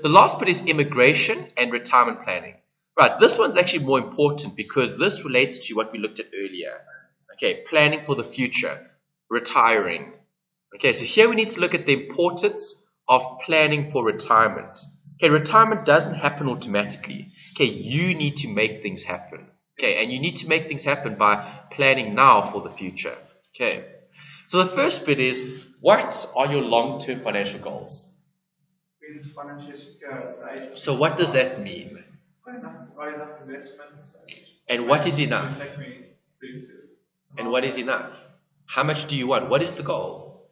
the last bit is immigration and retirement planning. Right, this one's actually more important because this relates to what we looked at earlier. Okay, planning for the future, retiring. Okay, so here we need to look at the importance of planning for retirement. Okay, retirement doesn't happen automatically. Okay, you need to make things happen. Okay, and you need to make things happen by planning now for the future. Okay, so the first bit is, what are your long-term financial goals? Financially secure, right? So what does that mean? Enough investments. And what is enough? And what is enough? How much do you want? What is the goal?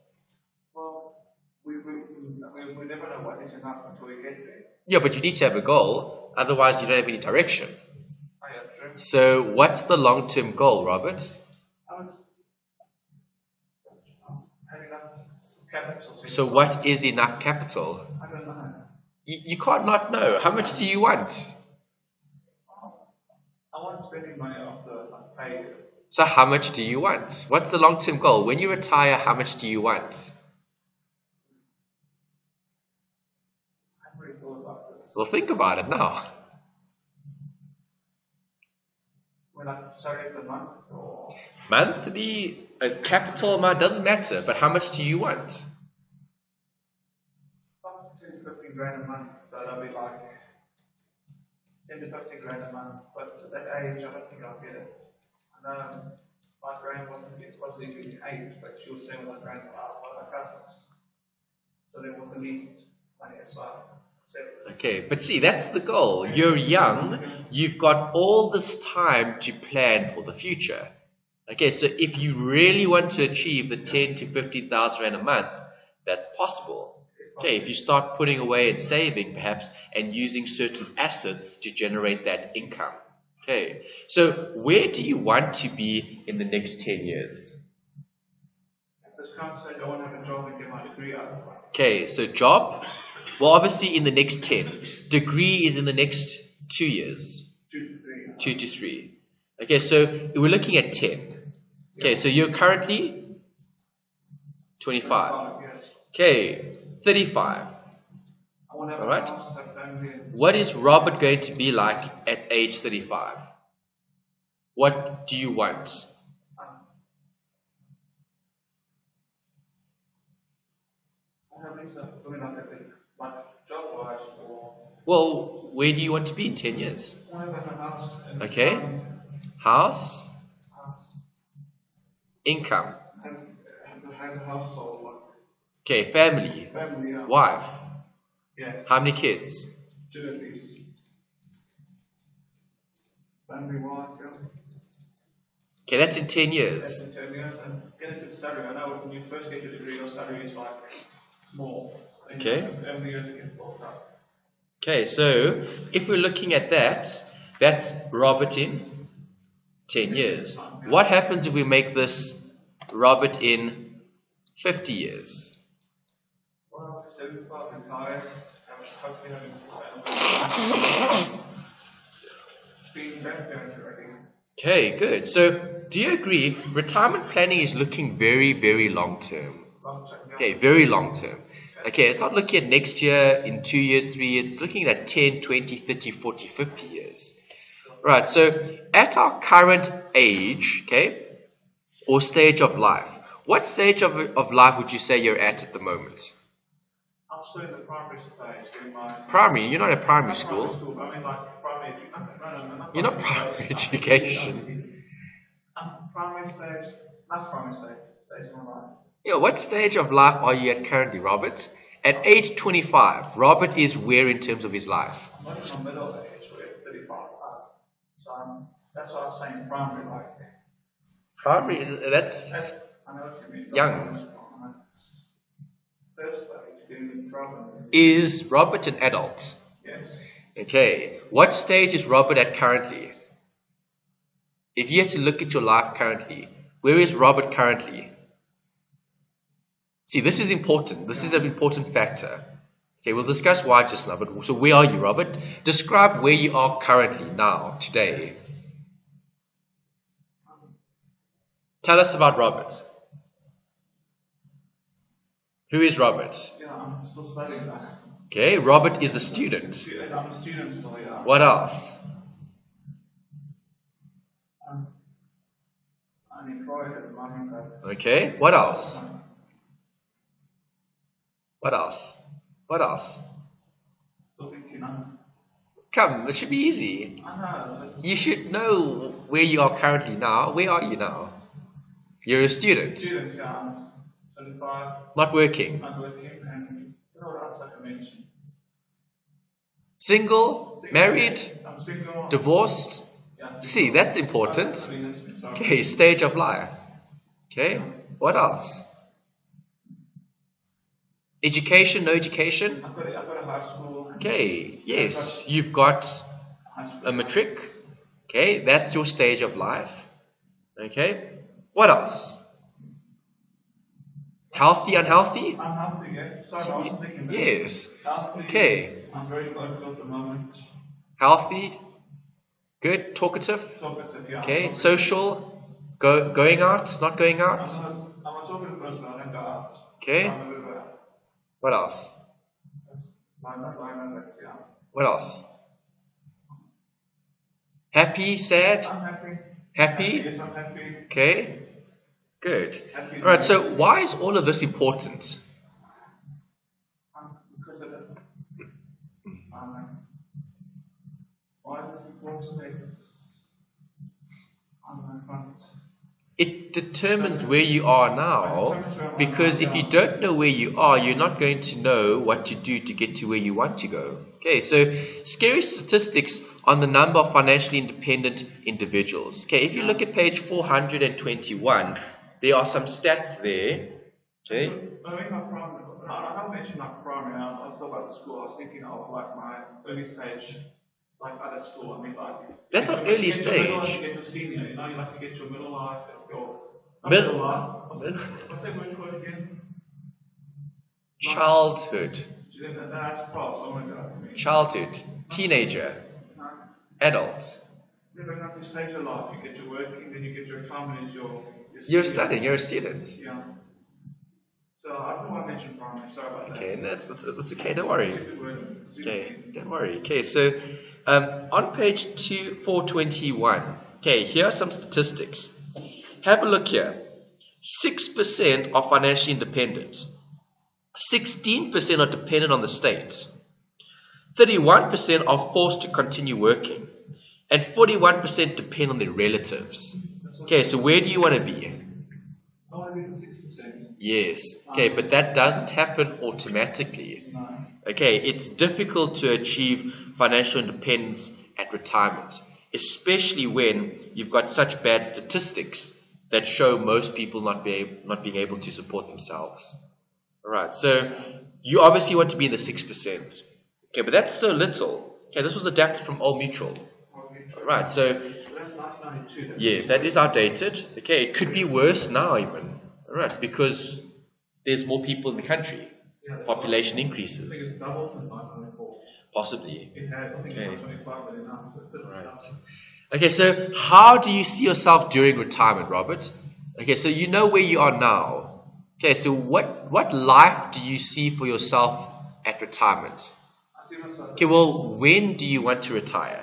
Well, we never know what is enough until we get there. Yeah, but you need to have a goal, otherwise you don't have any direction. Oh, yeah, true. So what's the long-term goal, Robert? Have enough capital. So what is enough capital? I don't know. You can't not know. How much do you want? I want spending money after I pay. So how much do you want? What's the long-term goal? When you retire, how much do you want? I haven't really thought about this. Well, think about it now. When I salary per month or Monthly, capital amount doesn't matter, but how much do you want? 10 to 15 grand a month, so that'll be like 10 to 15 grand a month. But at that age, I don't think I'll get it. I know my grand wasn't even 8, but she was staying with my grandma, one of my cousins. So there was at least money aside. Okay, but see, that's the goal. You're young, you've got all this time to plan for the future. Okay, so if you really want to achieve the 10 to 15,000 rand a month, that's possible. Okay, if you start putting away and saving perhaps and using certain assets to generate that income. Okay, so where do you want to be in the next 10 years? At this current stage, I want to have a job and get my degree out. Okay, so job? Well, obviously in the next 10. Degree is in the next 2 years. 2 to 3. 2 to 3. Okay, so we're looking at 10. Okay, so you're currently 25. Yes. Okay, 35. I want to have All a right. house, have family. What is Robert going to be like at age 35? What do you want? I have these, like job-wise or. Well, where do you want to be in 10 years? I want to have a house. And Okay. House. Income. Have a household. Like, Okay, family. family, yeah. Wife. Yes. How many kids? 2 at least. Family, wife, yeah. Okay, that's in 10 years. That's in 10 years. And get a good salary. I know when you first get your degree, your salary is like small. And Okay. Every year it gets built up. Okay, so if we're looking at that, that's Robert in 10 years. What happens if we make this Robert in 50 years? Well, 75, retired. Hopefully having being grandparents already. Okay, good. So do you agree retirement planning is looking very, very long term? Long term, yeah. Okay, very long term. Okay, it's not looking at next year, in 2 years, 3 years. It's looking at 10, 20, 30, 40, 50 years. Right, so at our current age, okay, or stage of life, what stage of life would you say you're at the moment? I'm still in the primary stage. Doing my Primary? You're not at primary school. I mean, like primary education. No, You're not primary education. Primary stage, last primary stage of my life. Yeah, what stage of life are you at currently, Robert? At age 25, Robert is where in terms of his life? I'm not in the middle of age, where it's 35. So that's what I was saying, primary, like. Primary, that's I know what you mean. young. First stage, getting in trouble. Is Robert an adult? Yes. Okay, what stage is Robert at currently? If you had to look at your life currently, where is Robert currently? See, this is important. This is an important factor. Okay, we'll discuss why just now, but so where are you, Robert? Describe where you are currently now, today. Tell us about Robert. Who is Robert? Yeah, I'm still studying that. Okay, Robert is a student. I'm a student still, yeah. What else? I'm unemployed at the moment. Okay, what else? What else? What else? Still thinking, I'm. Come, it should be easy. I know, it's just. You should know where you are currently now. Where are you now? You're a student. Student, yeah. I'm 25. Not working. Not working, and what else I can mention? Single? Married? Yes, I'm single. Divorced? Yeah, single. See, that's important. Sorry. Okay, stage of life. Okay, what else? Education, no education? I've got a high school. Okay, yes, you've got a matric. Okay, that's your stage of life. Okay, what else? Healthy, unhealthy? I'm healthy, yes. Sorry, I wasn't thinking that. Yes. Healthy. Okay. I'm very local at the moment. Healthy, good, talkative. Talkative, yeah. Okay, social, going out, not going out. I'm a talkative person, I don't go out. Okay. I'm a bit of a. What else? Not lying, but yeah. What else? Happy, sad? I'm happy. Happy? Yes, I'm happy. Okay, good. Happy. Alright, so why is all of this important? Because of it. Why is this important? It determines where you are now, because if you don't know where you are, you're not going to know what to do to get to where you want to go. Okay, so scary statistics on the number of financially independent individuals. Okay, if you look at page 421, there are some stats there. Okay. I haven't mentioned my primary. I was talking about the school. I was thinking of like my early stage, like other school. I mean, like That's not early stage. You get your senior. You know, you like to get your middle life, your Middle life. What's that word called again? Childhood. That's past. Oh my God. Childhood. Teenager. Adult. Then when you stage of life, you get your working, then you get your retirement as your You're studying. You're a student. Yeah. So I don't know why I mentioned primary. Sorry about that. Okay, no, that's okay. Don't worry. Stupid word. Okay, don't worry. Okay, so on page 421, okay, here are some statistics. Have a look here. 6% are financially independent. 16% are dependent on the state. 31% are forced to continue working. And 41% depend on their relatives. Okay, so where do you want to be? I want to be the 6%. Yes. Okay, but that doesn't happen automatically. No. Okay, it's difficult to achieve financial independence at retirement, especially when you've got such bad statistics that show most people not being able to support themselves. All right, so you obviously want to be in the 6%. Okay, but that's so little. Okay, this was adapted from Old Mutual. All right, so That's 1992. yes, that is outdated. Okay, it could be worse now even. All right, because there's more people in the country. Population I think increases. it's double since 1994. Possibly. It had, I think Okay. it's 25, but enough. Right. Okay, so how do you see yourself during retirement, Robert? Okay, so you know where you are now. Okay, so what life do you see for yourself at retirement? I see myself. Okay, well, when do you want to retire?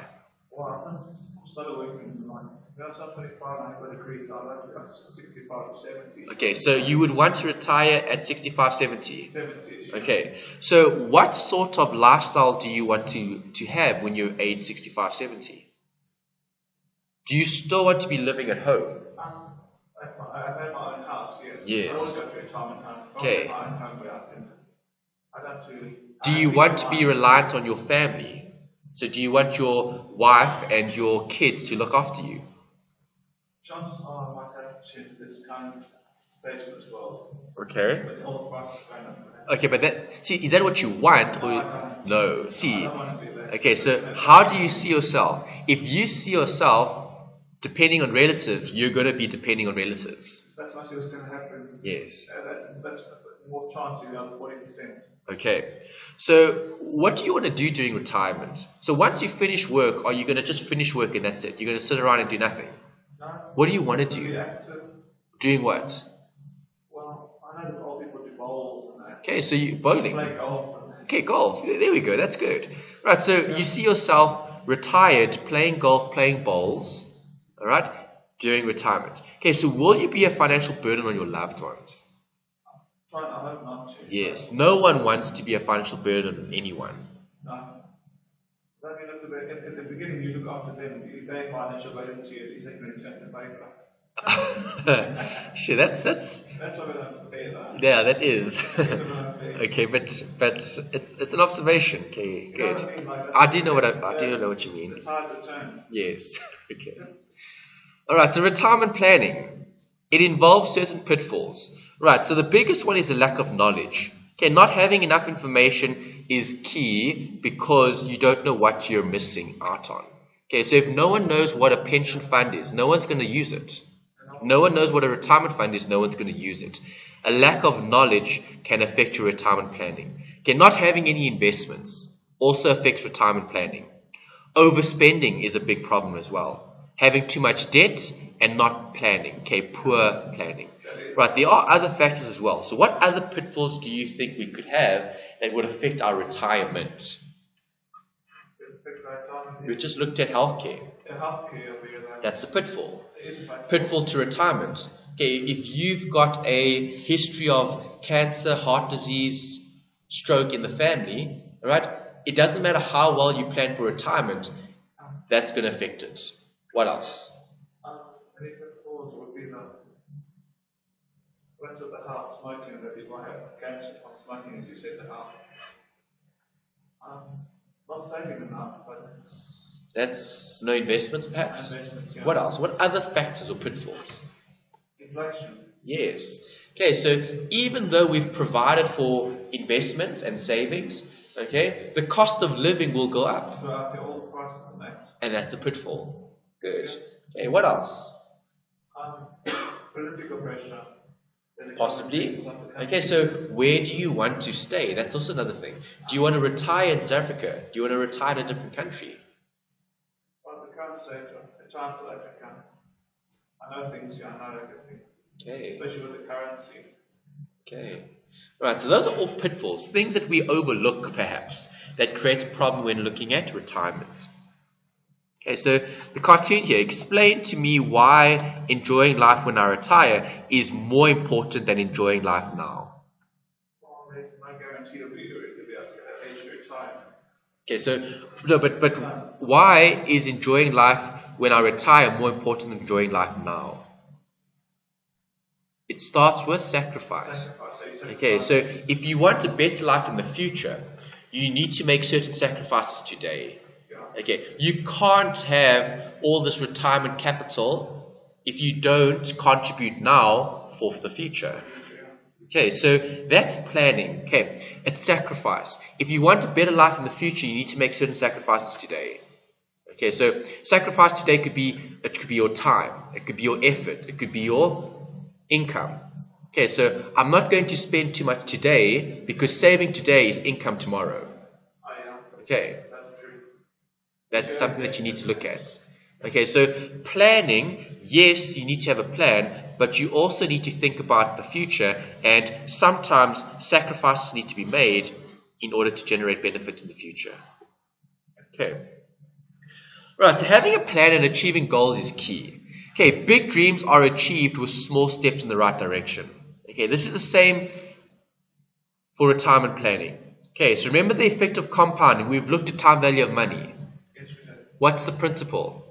Well, since I started working, like, when I was 25, I got a degree, so I'd like to be like 65 to 70. Okay, so you would want to retire at 65, 70. 70. Sure. Okay, so what sort of lifestyle do you want to have when you're age 65, 70? Do you still want to be living at home? I've had my own house, yes. Yes. I always go to a retirement home. Okay. My own home where I'd have to. Do you want to be reliant on your family? So do you want your wife and your kids to look after you? Chances are I might have to this kind of stage in this world. Okay. But all the prices going up. Okay, but is that what you want or no? I See. don't want to be there. Okay, so how do you see yourself? If you see yourself depending on relatives, you're going to be depending on relatives. That's what was going to happen. Yes. That's more chance of the other 40%. Okay, so what do you want to do during retirement? So once you finish work, are you going to just finish work and that's it? You're going to sit around and do nothing? No. What do you want to Be do? active. Doing what? Well, I know that old people do bowls and that. Okay, so you bowling. Play golf. Okay, golf. There we go. That's good. Right. So you see yourself retired, playing golf, playing bowls. All right. During retirement. Okay. So will you be a financial burden on your loved ones? I hope not to. Yes. No one wants to be a financial burden on anyone. No. Then you look at the beginning, you look after them. You pay financial burden to you. At least they can return the favor. Sure. That's. That's what I don't pay though. Yeah, that is. That's what I don't pay. Okay, but it's an observation. Okay, You know good. what I mean? Like, I do know what you mean. The tides are turned. Yes. Okay. All right. So retirement planning, it involves certain pitfalls. Right. So the biggest one is a lack of knowledge. Okay, not having enough information is key because you don't know what you're missing out on. Okay, so if no one knows what a pension fund is, no one's going to use it. If no one knows what a retirement fund is, no one's going to use it. A lack of knowledge can affect your retirement planning. Okay, not having any investments also affects retirement planning. Overspending is a big problem as well. Having too much debt and not planning. Okay, poor planning. Right, there are other factors as well. So what other pitfalls do you think we could have that would affect our retirement? We just looked at healthcare. That's a pitfall. Pitfall to retirement. Okay, if you've got a history of cancer, heart disease, stroke in the family, right? It doesn't matter how well you plan for retirement, that's going to affect it. What else? What's at the heart, smoking, that people have cancer from smoking, as you said, the heart. Not saving enough, but it's... That's no investments, perhaps? Investments, yeah. What else? What other factors or pitfalls? Inflation. Yes. Okay, so even though we've provided for investments and savings, okay, the cost of living will go up. All the prices are that. And that's a pitfall. Good. Yes. Okay, what else? Political pressure. Possibly. Okay, so where do you want to stay? That's also another thing. Do you want to retire in South Africa? Do you want to retire in a different country? Well, the current state of South Africa, I know things, I know everything. Okay. Especially with the currency. Okay. Right, so those are all pitfalls, things that we overlook perhaps, that create a problem when looking at retirement. Okay, so the cartoon here, explain to me why enjoying life when I retire is more important than enjoying life now. Well, there's no guarantee you'll be able to age to retire. Okay, so, no, but why is enjoying life when I retire more important than enjoying life now? It starts with sacrifice. Okay, so if you want a better life in the future, you need to make certain sacrifices today. Okay, you can't have all this retirement capital if you don't contribute now for the future. Okay, so that's planning. Okay, it's sacrifice. If you want a better life in the future, you need to make certain sacrifices today. Okay, so sacrifice today could be your time, it could be your effort, it could be your income. Okay, so I'm not going to spend too much today because saving today is income tomorrow. Okay. That's something that you need to look at. Okay, so planning, yes, you need to have a plan, but you also need to think about the future, and sometimes sacrifices need to be made in order to generate benefit in the future. Okay. Right, so having a plan and achieving goals is key. Okay, big dreams are achieved with small steps in the right direction. Okay, this is the same for retirement planning. Okay, so remember the effect of compounding. We've looked at time value of money. What's the principle?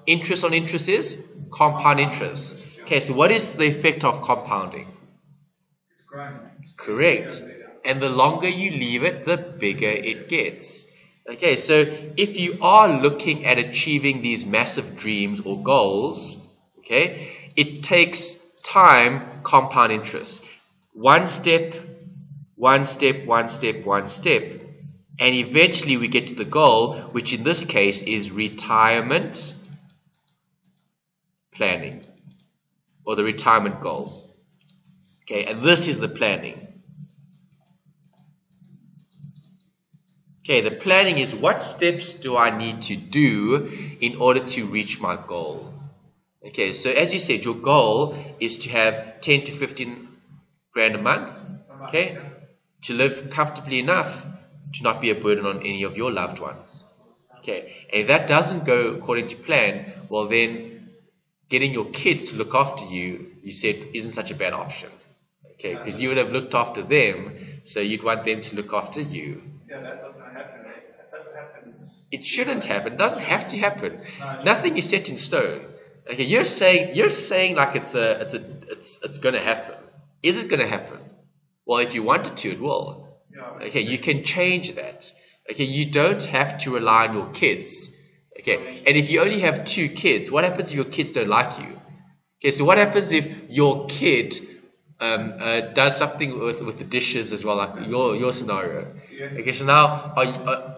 Interest on interest is compound interest. Okay, so what is the effect of compounding? It's growing. Correct. And the longer you leave it, the bigger it gets. Okay, so if you are looking at achieving these massive dreams or goals, okay, it takes time, compound interest. One step, one step, one step, one step. And eventually we get to the goal, which in this case is retirement planning, or the retirement goal. Okay, and this is the planning. Okay, the planning is what steps do I need to do in order to reach my goal. Okay, so as you said, your goal is to have 10 to 15 grand a month. Okay, to live comfortably enough to not be a burden on any of your loved ones. Okay, and if that doesn't go according to plan, well then getting your kids to look after you, you said, isn't such a bad option. Okay, because you would have looked after them, so you'd want them to look after you. Yeah, that's what's going to happen. If that happens, it shouldn't happen. It doesn't have to happen. Nothing is set in stone. Okay, you're saying like it's going to happen. Is it going to happen? Well, if you wanted to, it will. Okay, you can change that. Okay, you don't have to rely on your kids. Okay, and if you only have 2 kids, what happens if your kids don't like you? Okay, so what happens if your kid does something with the dishes as well, like your scenario? Okay, so now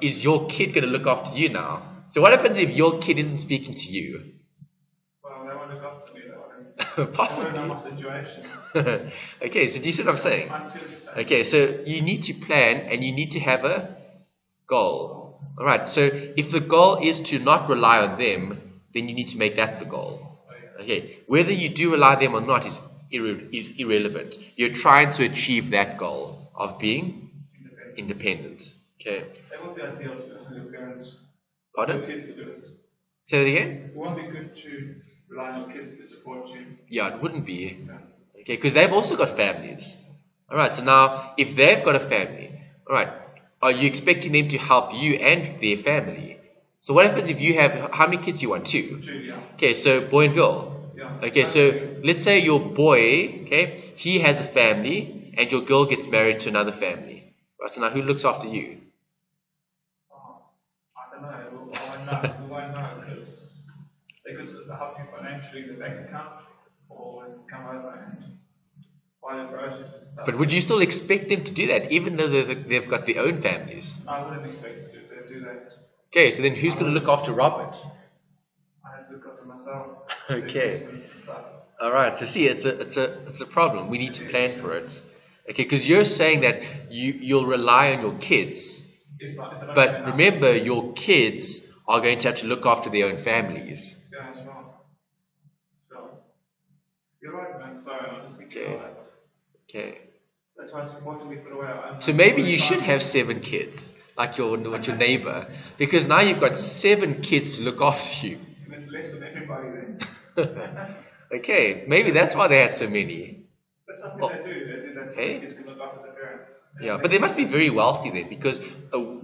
is your kid going to look after you now? So what happens if your kid isn't speaking to you? Well, they won't look after me. They won't. Possibly. They won't know my situation. Okay, so do you see what I'm saying? I see what you're saying. Okay, so you need to plan and you need to have a goal. All right, so if the goal is to not rely on them, then you need to make that the goal. Okay, whether you do rely on them or not is irrelevant. You're trying to achieve that goal of being independent. Okay. That would be ideal for your parents. Pardon? Your kids to do it. Say that again? It won't be good to rely on your kids to support you. Yeah, it wouldn't be. Yeah. Okay, because they've also got families. All right, so now if they've got a family, all right, are you expecting them to help you and their family? So what happens if you have, how many kids do you want? 2? 2, yeah. Okay, so boy and girl. Yeah. Okay, so let's say your boy, okay, he has a family and your girl gets married to another family. Right, so now who looks after you? I don't know. We won't know because they could help you financially with the bank account or come over and buy your groceries and stuff. But would you still expect them to do that even though they've got their own families? I wouldn't expect to do that. Okay, so then who's going to look after Robert? I have to look after myself. Okay. And stuff. All right. So see, it's a problem. We need to plan for it. Okay, because you're saying that you'll rely on your kids, If I don't but plan out. remember your kids are going to have to look after their own families. Yeah, as well. So, you're right, man. Sorry, I'm just thinking Okay. about that. Okay. That's why it's important we put away our own So money. maybe you should have 7 kids, like your neighbor, because now you've got 7 kids to look after you. And it's less than everybody then. Okay, maybe that's why they had so many. That's something they do. They do that so Okay. the kids can look after their parents. Yeah, but they must be very wealthy then, because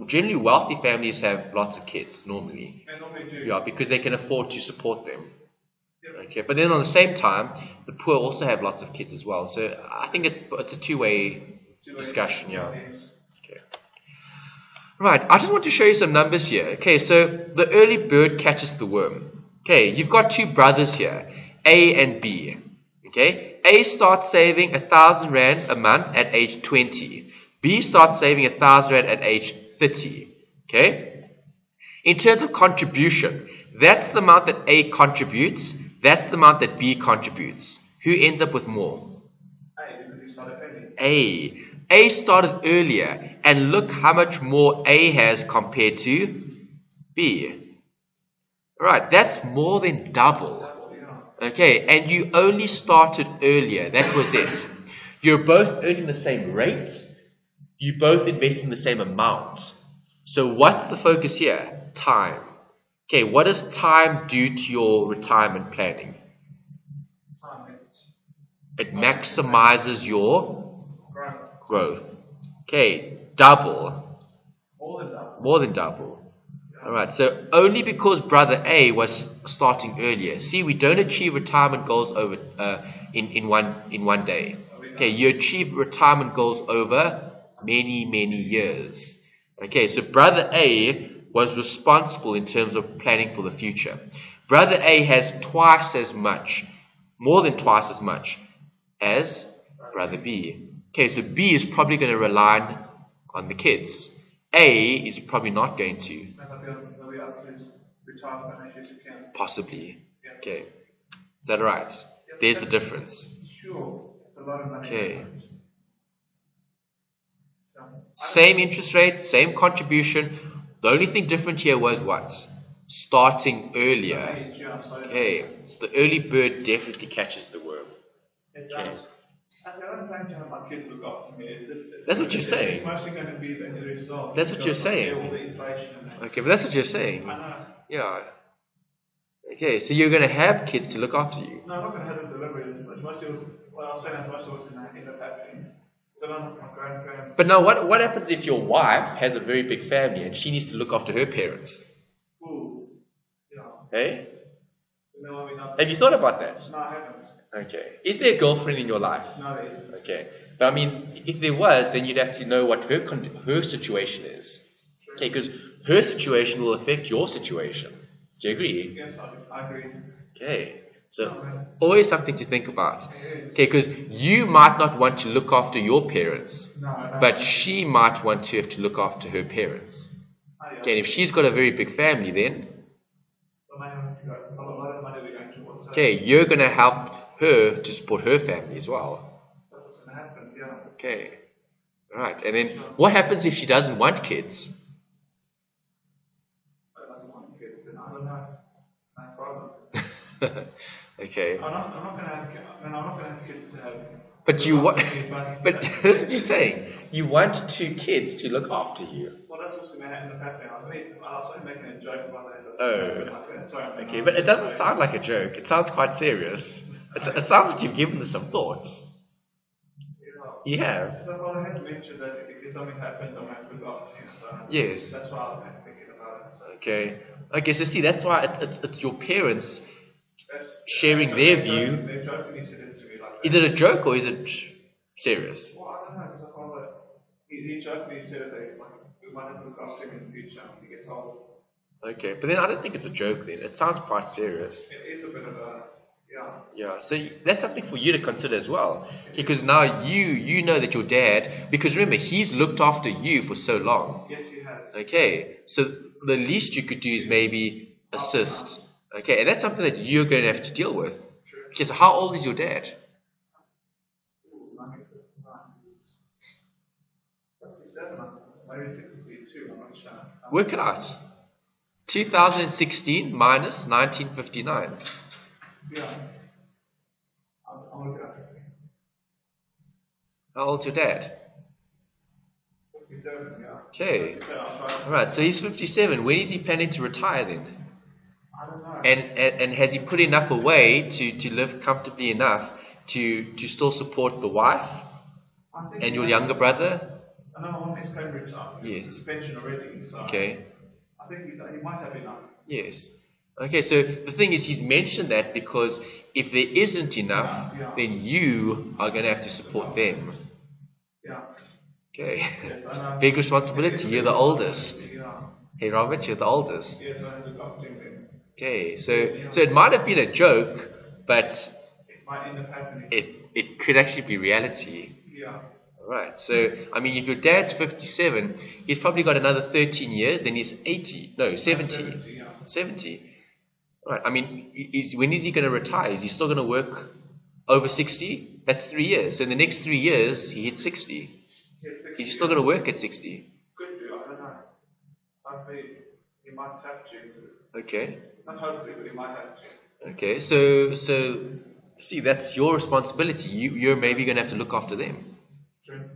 generally wealthy families have lots of kids normally. They normally do. Yeah, because they can afford to support them. Yep. Okay, but then on the same time, the poor also have lots of kids as well. So I think it's a two-way discussion. Yeah. Yes. Okay. Right, I just want to show you some numbers here. Okay, so the early bird catches the worm. Okay, you've got 2 brothers here, A and B. Okay, A starts saving 1,000 rand a month at age 20. B starts saving 1,000 rand at age 30. Okay, in terms of contribution, that's the amount that A contributes. That's the amount that B contributes. Who ends up with more? Hey, because you started early. A started earlier, and look how much more A has compared to B. Right, that's more than double. Okay, and you only started earlier. That was it. You're both earning the same rate. You both investing the same amount. So what's the focus here? Time. Okay, what does time do to your retirement planning? It maximizes your growth. Okay, double. More than double. Alright, so only because brother A was starting earlier. See, we don't achieve retirement goals over in one day. Okay, you achieve retirement goals over many years. Okay, so brother A was responsible in terms of planning for the future. Brother A has more than twice as much as brother B. Okay, so B is probably going to rely on the kids. A is probably not going to. Possibly. Okay. Is that right? There's the difference. Sure. It's a lot of money. Okay. Same interest rate, same contribution. The only thing different here was what? Starting earlier. Okay. So the early bird definitely catches the worm. Okay. I don't plan to have my kids look after me. That's what you're saying. It's mostly going to be the result. That's what you're saying. All the inflation and Okay, but that's what you're saying. I know. Yeah. Okay, so you're going to have kids to look after you. No, I'm not going to have them delivered. As much as well, I'll say as much as what's going to end up happening. So my grandparents. But now, what happens if your wife has a very big family and she needs to look after her parents? Ooh. Yeah. Hey? No, I mean, Have you thought about that? No, I haven't. Okay. Is there a girlfriend in your life? No, there isn't. Okay. But I mean, if there was, then you'd have to know what her situation is. True. Okay, because her situation will affect your situation. Do you agree? Yes, I agree. Okay. So, always something to think about. Okay, because you might not want to look after your parents, but she might want to have to look after her parents. Okay, and if she's got a very big family, then okay, you're going to help her to support her family as well. That's what's going to happen, yeah. Okay, right. And then what happens if she doesn't want kids? I don't want kids, and I don't know. No problem. Okay. I'm not going to have. I'm not going to have kids to have. But you want. But that's what you're saying. You want 2 kids to look after you. Well, that's what's going to happen. I was only making a joke about that. Oh. Sorry, Okay, but it doesn't sound like a joke. It sounds quite serious. It sounds like you've given this some thoughts. You have. So father has mentioned that if something happens, I'm going to have to look after you. So yes. That's why I'm thinking about it. So. Okay. Okay, so see, that's why it's your parents sharing their view. They jokingly said it to me like that. Is it a joke or is it serious? Well, I don't know, because I father, he jokingly said it that it's like, we might have to look after him in the future when he gets old. Okay, but then I don't think it's a joke then. It sounds quite serious. It is a bit of a, yeah. Yeah, so that's something for you to consider as well. Because now you know that your dad, because remember, he's looked after you for so long. Yes, he has. Okay, so the least you could do is maybe assist. Okay, and that's something that you're going to have to deal with. True. Okay, so how old is your dad? 57, maybe 62, I'm not sure. Work it out. 2016 minus 1959. Yeah. I'm looking at it. How old's your dad? 57, yeah. Okay. 57, I was right. Alright, so he's 57. When is he planning to retire then? I don't know. And has he put enough away to live comfortably enough to still support the wife I think and your younger brother? I know one is Cambridge now. Yes. He's pension already, so Okay. I think he might have enough. Yes. Okay, so the thing is, he's mentioned that because if there isn't enough, then you are going to have to support them. Yeah. Okay. Yes, I know. Big responsibility. You're the oldest. Yeah. Hey, Robert, you're the oldest. Yes, I have to look after him. Okay, so it might have been a joke, but It might end up happening. it could actually be reality. Yeah. Right, so I mean, if your dad's 57, he's probably got another 13 years, then he's 80, no, 70. 70, yeah. 70. Right, I mean, when is he going to retire? Is he still going to work over 60? That's 3 years. So in the next 3 years, he hits 60. Is he still going to work at 60? Could do, I don't know. Hopefully, he might have to. Okay. Not hopefully, but he might have to. Okay, so see, that's your responsibility. You're maybe going to have to look after them. True.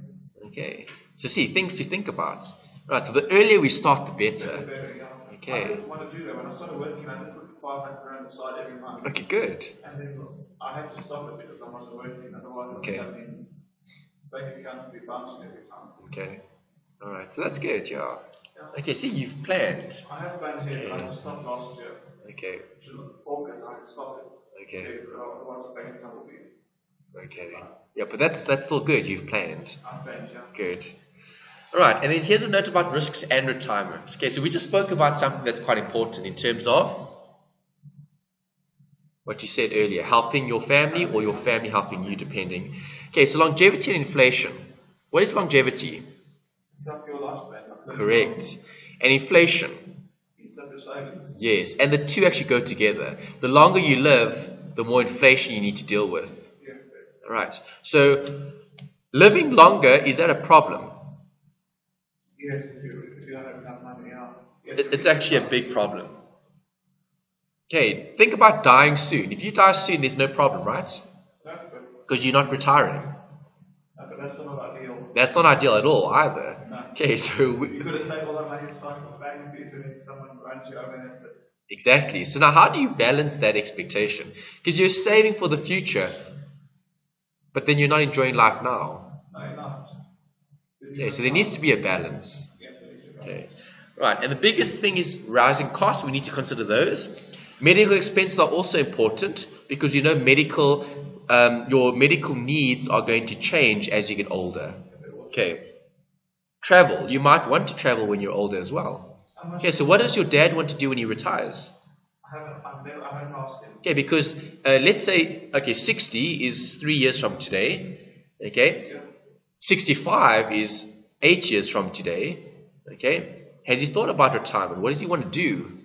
Okay, so see, things to think about. Right, so the earlier we start, the better. Better, yeah. Okay. I didn't want to do that. When I started working, I did put 500 grand aside every month. Okay, good. And then I had to stop it because I wasn't working. Otherwise, Okay. I would bank account would be bouncing every time. Okay. All right, so that's good, yeah. Okay, see, you've planned. I have planned here, but I had to stop last year. Okay. Which is August, I had to stop it. Okay. Otherwise, the bank account will be. Okay. Yeah, but that's still good. You've planned. I've planned, yeah. Good. All right, and then here's a note about risks and retirement. Okay, so we just spoke about something that's quite important in terms of what you said earlier, helping your family or your family helping you, depending. Okay, so longevity and inflation. What is longevity? It's up your lifespan. Correct. And inflation? It's up your savings. Yes, and the two actually go together. The longer you live, the more inflation you need to deal with. Yes. All right, so living longer, is that a problem? Yes, if you don't have enough money, yeah. Yes, It's actually a big problem. Okay, think about dying soon. If you die soon, there's no problem, right? No, but Because you're not retiring. that's still not ideal. That's not ideal at all either. No. Okay, so You could have saved all that money and started from the bank and then someone runs you over and that's it. exactly. So now, how do you balance that expectation? Because you're saving for the future, but then you're not enjoying life now. No, you're not. Okay, so there needs to be a balance. Yeah, there needs to be a Okay, balance. right. And the biggest thing is rising costs. We need to consider those. Medical expenses are also important because your medical needs are going to change as you get older. Okay. Travel. You might want to travel when you're older as well. Okay, so what does your dad want to do when he retires? I haven't asked him. Okay, because let's say, 60 is 3 years from today. Okay, Yeah. 65 is 8 years from today. Okay, has he thought about retirement? What does he want to do?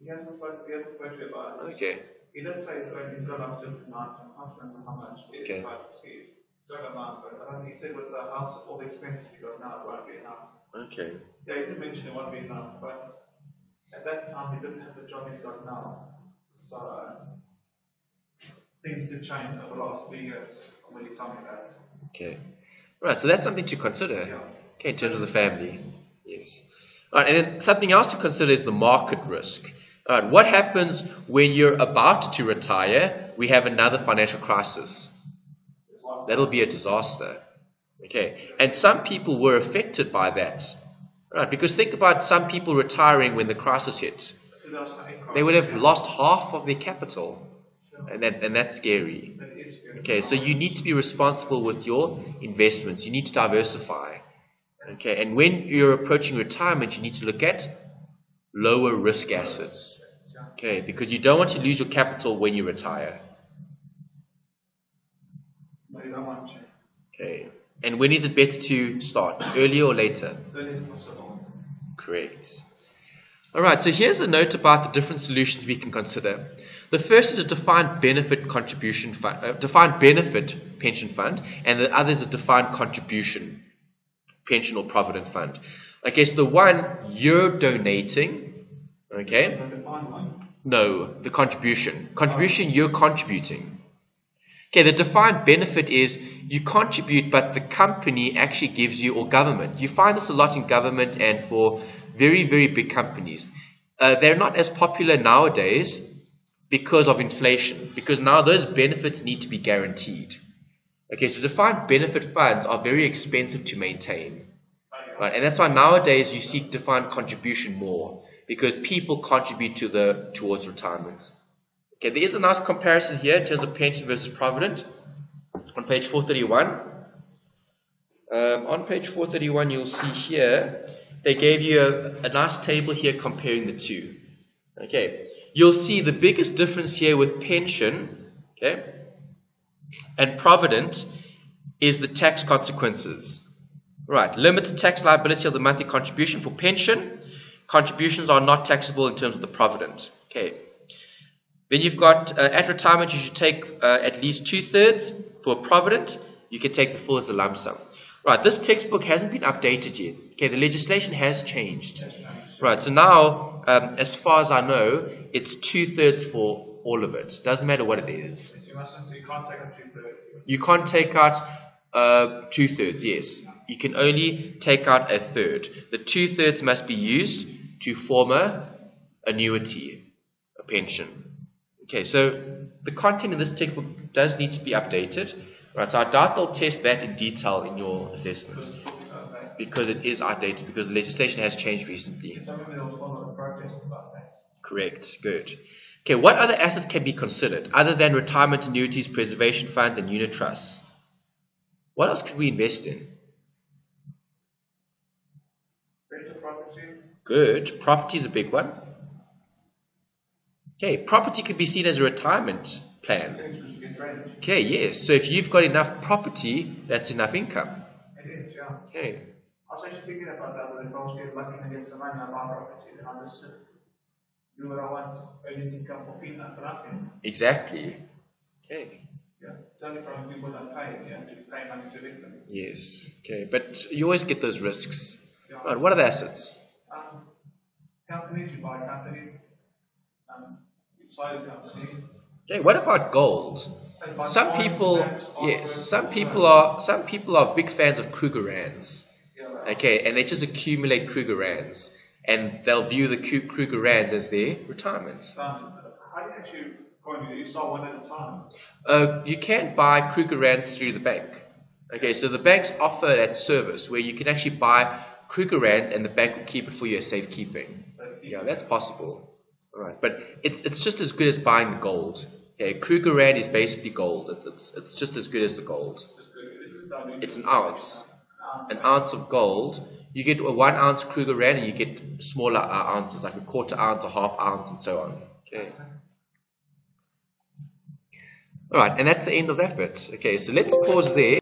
He hasn't spoken to you about it. Okay, He did say that he's got up to 9. I can't remember how much it is, Okay. but he's got a amount. But I don't think he said with the house, all the expenses you got now, it won't be enough. okay, Yeah, he did mention it won't be enough, but at that time he didn't have the job he's got now. So things did change over the last 3 years when he told me that. okay. Right, so that's something to consider. Yeah. Okay, in terms of the family. Yes. All right, and then something else to consider is the market risk. All right, what happens when you're about to retire? We have another financial crisis. That'll be a disaster. Okay, and some people were affected by that. Right, because think about some people retiring when the crisis hit. They would have lost half of their capital, and that's scary. That is scary. Okay, so you need to be responsible with your investments. You need to diversify. Okay, and when you're approaching retirement, you need to look at lower risk assets. Okay, because you don't want to lose your capital when you retire. No, you don't want to. Okay, and when is it better to start? Earlier or later? That is possible. Correct. All right, so here's a note about the different solutions we can consider. The first is a defined benefit contribution fund, defined benefit pension fund, and the other is a defined contribution pension or provident fund. Okay, so the one you're donating, okay? The defined one. No, the contribution. Contribution, you're contributing. Okay, the defined benefit is you contribute, but the company actually gives you, or government. You find this a lot in government and for very, very big companies. They're not as popular nowadays because of inflation, because now those benefits need to be guaranteed. Okay, so defined benefit funds are very expensive to maintain. Right, and that's why nowadays you seek defined contribution more, because people contribute towards retirement. Okay, there is a nice comparison here in terms of pension versus provident on page 431. On page 431, you'll see here they gave you a nice table here comparing the two. Okay, you'll see the biggest difference here with pension, okay, and provident is the tax consequences. Right, limited tax liability of the monthly contribution for pension. Contributions are not taxable in terms of the provident. Okay. Then you've got, at retirement, you should take at least 2/3 for a provident. You can take the full as a lump sum. Right, this textbook hasn't been updated yet. Okay, the legislation has changed. Right, so now, as far as I know, it's 2/3 for all of it. Doesn't matter what it is. You can't take out 2/3. You can't take out 2/3, yes. You can only take out 1/3. The 2/3 must be used to form a annuity, a pension. Okay, so the content in this textbook does need to be updated. Right, so I doubt they'll test that in detail in your assessment because it is outdated, because the legislation has changed recently. Something there was a lot of protest about that. Correct, good. Okay, what other assets can be considered other than retirement annuities, preservation funds, and unit trusts? What else could we invest in? Rental property. Good. Property is a big one. Okay, property could be seen as a retirement plan. Things because you get drainage. Okay, yes. So if you've got enough property, that's enough income. It is, yeah. Okay, I was actually thinking about that, that if I was getting lucky and get some money on my property, then I'll just sit, do what I want, earning income for nothing. exactly. Okay, Yeah. It's only from people that pay, you have to pay money to live them. yes. Okay, but you always get those risks. Yeah. Right, what are the assets? Companies, you buy a company, you sell a company. Okay, what about gold? And like Some buying people, stamps on yes, the- some people are big fans of Kruger rands. Yeah, right. Okay, and they just accumulate Kruger rands, and they'll view the Kruger rands as their retirement. How do you actually go and you sell one at a time? You can buy Kruger rands through the bank. Okay, so the banks offer that service where you can actually buy Kruger rands and the bank will keep it for you as safekeeping. Yeah, that's possible. All right, but it's just as good as buying the gold. Okay, Kruger rand is basically gold. It's just as good as the gold. It's an ounce. An ounce of gold. You get a 1 ounce Kruger rand and you get smaller ounces, like a quarter ounce, a half ounce, and so on. Okay. All right, and that's the end of that bit. Okay, so let's pause there.